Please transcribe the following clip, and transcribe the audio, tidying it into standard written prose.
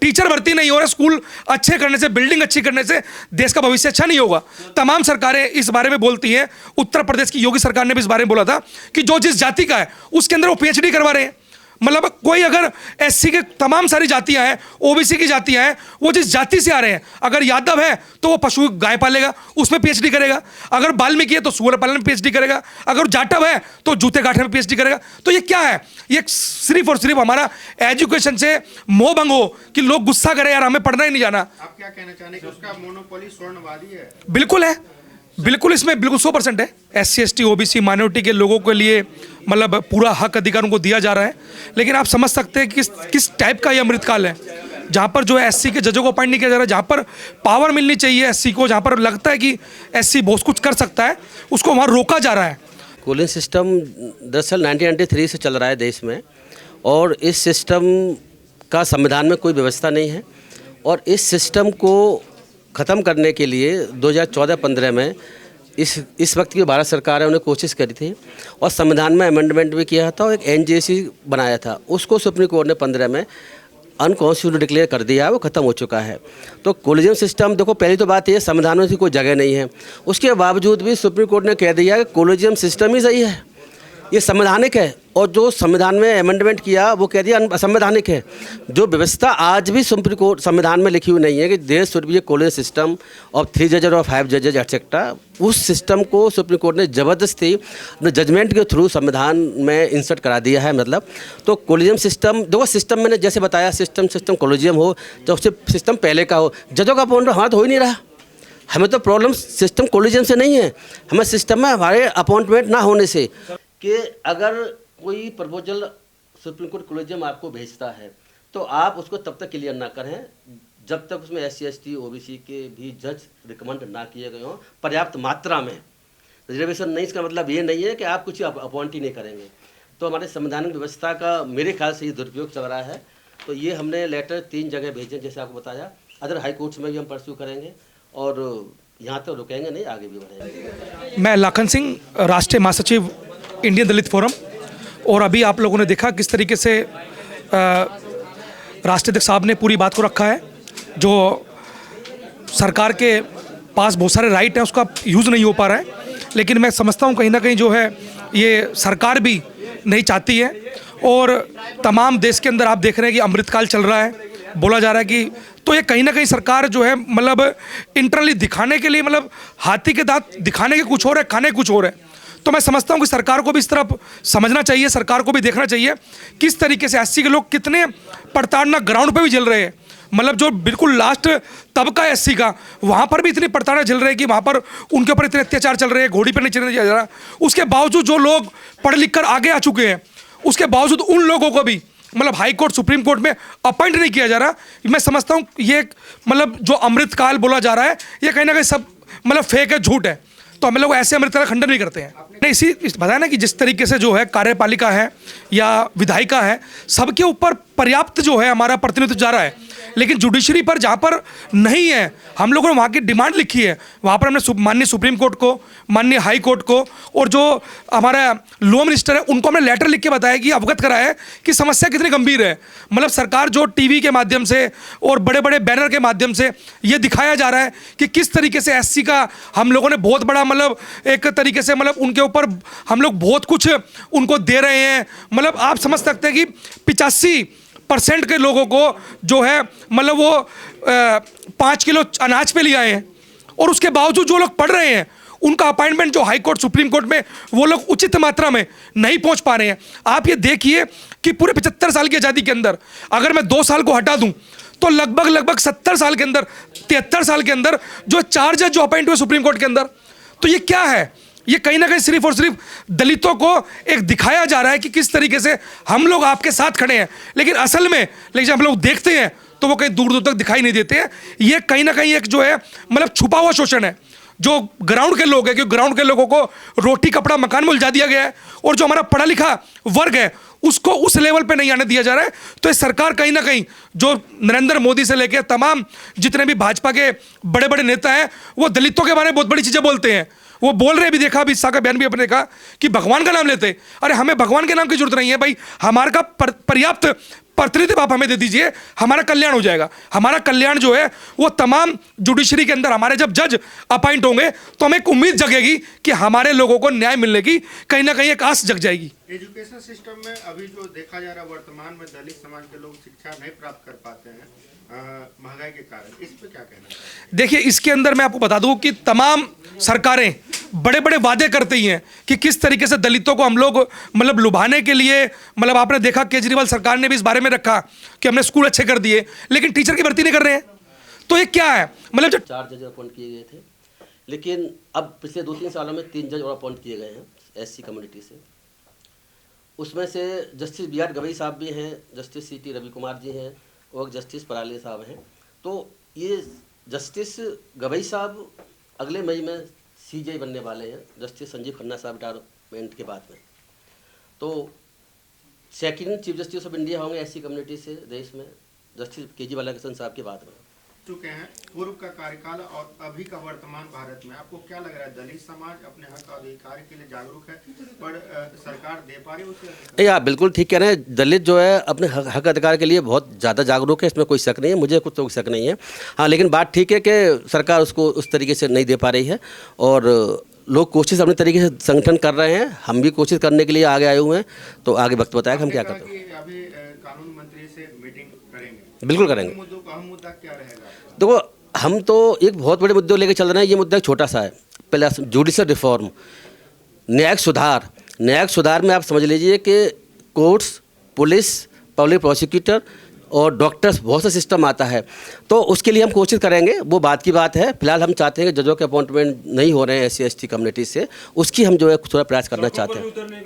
Teacher भर्ती नहीं हो रहे, स्कूल अच्छे करने से, बिल्डिंग अच्छी करने से देश का भविष्य अच्छा नहीं होगा। तमाम सरकारें इस बारे में बोलती हैं। उत्तर प्रदेश की योगी सरकार ने भी इस बारे में बोला था कि जो जिस जाति का है उसके अंदर वो पीएचडी करवा रहे हैं। मतलब कोई अगर एससी के तमाम सारी जातियां हैं, ओबीसी की जातियां हैं, वो जिस जाति से आ रहे हैं, अगर यादव है तो वो पशु गाय पालेगा, उसमें पीएचडी करेगा। अगर वाल्मीकि है तो सूअर पालन में पीएचडी करेगा। अगर जाटव है तो जूते गांठे में पीएचडी करेगा। तो ये क्या है? ये सिर्फ और सिर्फ हमारा एजुकेशन से मोह भंग हो कि लोग गुस्सा करें, यार हमें पढ़ना ही नहीं जाना। आप क्या कहना चाहेंगे कि उसका मोनोपोली स्वर्णवादी है? बिल्कुल है, बिल्कुल, इसमें बिल्कुल 100% है। एससी एसटी ओबीसी माइनॉरिटी के लोगों के लिए मतलब पूरा हक अधिकार उनको दिया जा रहा है। लेकिन आप समझ सकते हैं कि किस टाइप का ये अमृतकाल है, जहाँ पर जो है एससी के जजों को अपॉइंट नहीं किया जा रहा है, जहाँ पर पावर मिलनी चाहिए एससी को, जहाँ पर लगता है कि एससी बहुत कुछ कर सकता है, उसको वहाँ रोका जा रहा है। कूलिंग सिस्टम दरअसल 1993 से चल रहा है देश में, और इस सिस्टम का संविधान में कोई व्यवस्था नहीं है। और इस सिस्टम को ख़त्म करने के लिए 2014-15 में इस वक्त की भारत सरकार है, उन्हें कोशिश करी थी और संविधान में अमेंडमेंट भी किया था और एक एनजेसी बनाया था। उसको सुप्रीम कोर्ट ने 15 में अनकॉन्स्टिट्यूशनल डिक्लेयर कर दिया है, वो ख़त्म हो चुका है। तो कोलिजियम सिस्टम, देखो पहली तो बात ये, संविधान में कोई जगह नहीं है, उसके बावजूद भी सुप्रीम कोर्ट ने कह दिया कि कोलिजियम सिस्टम ही सही है, ये संवैधानिक है। और जो संविधान में अमेंडमेंट किया वो कह दिया असंवैधानिक है। जो व्यवस्था आज भी सुप्रीम कोर्ट संविधान में लिखी हुई नहीं है कि there should be a collegium system of 3 जजेस और 5 जजेस एटसेट्रा, उस सिस्टम को सुप्रीम कोर्ट ने ज़बरदस्ती अपने जजमेंट के थ्रू संविधान में इंसर्ट करा दिया है। मतलब तो कोलिजियम सिस्टम, देखो सिस्टम मैंने जैसे बताया, सिस्टम कोलिजियम हो, तो सिस्टम पहले का हो, जजों का अपॉइंटमेंट हमारा तो हो ही नहीं रहा। हमें तो प्रॉब्लम सिस्टम कोलिजियम से नहीं है, हमें सिस्टम में हमारे अपॉइंटमेंट ना होने से। कि अगर कोई प्रपोजल सुप्रीम कोर्ट कोलिजियम आपको भेजता है तो आप उसको तब तक क्लियर ना करें जब तक उसमें एससी एसटी ओबीसी के भी जज रिकमेंड ना किए गए हों पर्याप्त मात्रा में। रिजर्वेशन नहीं, इसका मतलब ये नहीं है कि आप कुछ अपॉइंट ही नहीं करेंगे। तो हमारे संवैधानिक व्यवस्था का मेरे ख्याल से ये दुरुपयोग चल रहा है। तो ये हमने लेटर 3 जगह भेजे, जैसे आपको बताया। अदर हाई कोर्ट्स में भी हम परस्यू करेंगे और यहाँ तो रुकेंगे नहीं, आगे भी बढ़ेंगे। मैं लाखन सिंह, राष्ट्रीय महासचिव इंडियन दलित फोरम। और अभी आप लोगों ने देखा किस तरीके से राष्ट्रीय अध्यक्ष साहब ने पूरी बात को रखा है। जो सरकार के पास बहुत सारे राइट हैं उसका यूज़ नहीं हो पा रहा है, लेकिन मैं समझता हूँ कहीं ना कहीं जो है ये सरकार भी नहीं चाहती है। और तमाम देश के अंदर आप देख रहे हैं कि अमृतकाल चल रहा है, बोला जा रहा है कि, तो ये कहीं ना कहीं सरकार जो है मतलब इंटरनली दिखाने के लिए, मतलब हाथी के दांत दिखाने के कुछ और है, खाने कुछ और है। तो मैं समझता हूँ कि सरकार को भी इस तरफ समझना चाहिए, सरकार को भी देखना चाहिए किस तरीके से एससी के लोग कितने प्रताड़ना ग्राउंड पे भी झेल रहे हैं। मतलब जो बिल्कुल लास्ट तबका एससी का, वहाँ पर भी इतनी प्रताड़ना झेल रहे हैं कि वहाँ पर उनके ऊपर इतने अत्याचार चल रहे हैं, घोड़ी पर नहीं चलने दिया जा रहा। उसके बावजूद जो लोग पढ़ लिख कर आगे आ चुके हैं, उसके बावजूद उन लोगों को भी मतलब हाई कोर्ट सुप्रीम कोर्ट में अपॉइंट नहीं किया जा रहा। मैं समझता हूँ ये मतलब जो अमृतकाल बोला जा रहा है ये कहीं ना कहीं सब मतलब फेक है, झूठ है। तो हम लोग ऐसे अमृतकाल खंडन भी करते हैं। इसी बताया ना कि जिस तरीके से जो है कार्यपालिका है या विधायिका है, सबके ऊपर पर्याप्त जो है हमारा प्रतिनिधित्व जा रहा है, लेकिन जुडिशरी पर जहाँ पर नहीं है, हम लोगों ने वहाँ की डिमांड लिखी है, वहाँ पर हमने माननीय सुप्रीम कोर्ट को, माननीय हाई कोर्ट को और जो हमारा लॉ मिनिस्टर है उनको हमने लेटर लिख के बताया कि अवगत कराया है कि समस्या कितनी गंभीर है। मतलब सरकार जो टीवी के माध्यम से और बड़े बड़े बैनर के माध्यम से ये दिखाया जा रहा है कि किस तरीके से एससी का हम लोगों ने बहुत बड़ा मतलब एक तरीके से मतलब उनके ऊपर हम लोग बहुत कुछ उनको दे रहे हैं। मतलब आप समझ सकते हैं कि 85% के लोगों को जो है मतलब वो 5 किलो अनाज पे ले आए हैं, और उसके बावजूद जो लोग पढ़ रहे हैं उनका अपॉइंटमेंट जो हाई कोर्ट सुप्रीम कोर्ट में वो लोग उचित मात्रा में नहीं पहुंच पा रहे हैं। आप ये देखिए कि पूरे 75 साल की आज़ादी के अंदर अगर मैं 2 साल को हटा दूं तो लगभग 70 साल के अंदर, 73 साल के अंदर जो 4 जज जो अपॉइंट हुए सुप्रीम कोर्ट के अंदर, तो ये क्या है? ये कहीं ना कहीं सिर्फ और सिर्फ दलितों को एक दिखाया जा रहा है कि किस तरीके से हम लोग आपके साथ खड़े हैं, लेकिन असल में लेकिन जब हम लोग देखते हैं तो वो कहीं दूर दूर तक दिखाई नहीं देते हैं। ये कहीं ना कहीं एक जो है मतलब छुपा हुआ शोषण है जो ग्राउंड के लोग हैं, क्योंकि ग्राउंड के लोगों को रोटी कपड़ा मकान में उलझा दिया गया है, और जो हमारा पढ़ा लिखा वर्ग है उसको उस लेवल पे नहीं आने दिया जा रहा है। तो ये सरकार कहीं ना कहीं जो नरेंद्र मोदी से लेकर तमाम जितने भी भाजपा के बड़े बड़े नेता हैं वो दलितों के बारे में बहुत बड़ी चीज़ें बोलते हैं। वो बोल रहे भी, देखा अभी शाह का बयान भी अपने कहा कि भगवान का नाम लेते। अरे हमें भगवान के नाम की जरूरत नहीं है भाई, हमारे का पर्याप्त प्रतिनिधित्व आप हमें दे दीजिए, हमारा कल्याण हो जाएगा। हमारा कल्याण जो है वो तमाम जुडिशरी के अंदर हमारे जब जज अपॉइंट होंगे तो हमें एक उम्मीद जगेगी कि हमारे लोगों को न्याय मिलने की कहीं ना कहीं एक आस जग जाएगी। एजुकेशन सिस्टम में अभी जो देखा जा रहा है वर्तमान में दलित समाज के लोग शिक्षा नहीं प्राप्त कर पाते हैं महंगाई के कारण, इस पे क्या कहना है? देखिए, इसके अंदर मैं आपको बता दूं कि तमाम सरकारें बड़े बड़े वादे करती हैं कि किस तरीके से दलितों को हम लोग मतलब लुभाने के लिए, मतलब आपने देखा केजरीवाल सरकार ने भी इस बारे में रखा कि हमने स्कूल अच्छे कर दिए, लेकिन टीचर की भर्ती नहीं कर रहे हैं। तो ये क्या है? मतलब जो 4 जज अपॉइंट किए गए थे, लेकिन अब पिछले 2-3 सालों में 3 जज और अपॉइंट किए गए हैं एससी कम्युनिटी से। उसमें से जस्टिस बी आर गवई साहब भी हैं, justice C T Ravi Kumar ji हैं और जस्टिस पराले साहब हैं। तो ये जस्टिस गवई साहब अगले मई में सीजे बनने वाले हैं, जस्टिस संजीव खन्ना साहब रिटायरमेंट के बाद में। तो second chief justice of India होंगे एससी कम्युनिटी से देश में, जस्टिस के.जी. बालाकृष्णन साहब के बाद में। चुके हैं पूर्व का कार्यकाल और अभी का वर्तमान भारत में आपको क्या लग रहा है? दलित समाज अपने हक अधिकार के लिए जागरूक है, पर सरकार दे पा रही है उसे? आप बिल्कुल ठीक कह रहे हैं। दलित जो है अपने हक अधिकार के लिए बहुत ज़्यादा जागरूक है, इसमें कोई शक नहीं है, मुझे कुछ तो शक नहीं है। हाँ, लेकिन बात ठीक है कि सरकार उसको उस तरीके से नहीं दे पा रही है और लोग कोशिश अपने तरीके से संगठन कर रहे हैं। हम भी कोशिश करने के लिए आगे आए हुए हैं, तो आगे वक्त बताया कि हम क्या करते हैं। अभी कानून मंत्री से मीटिंग करेंगे, बिल्कुल करेंगे। अहम मुद्दा क्या रहेगा? देखो, हम तो एक बहुत बड़े मुद्दे लेके चल रहे हैं। ये मुद्दा एक छोटा सा है। पहले जुडिशल रिफॉर्म, न्यायिक सुधार। न्यायिक सुधार में आप समझ लीजिए कि कोर्ट्स, पुलिस, पब्लिक प्रोसिक्यूटर और डॉक्टर्स, बहुत सा सिस्टम आता है। तो उसके लिए हम कोशिश करेंगे, वो बात की बात है। फिलहाल हम चाहते हैं कि जजों के अपॉइंटमेंट नहीं हो रहे हैं SC ST कम्युनिटी से, उसकी हम जो है थोड़ा प्रयास करना चाहते हैं।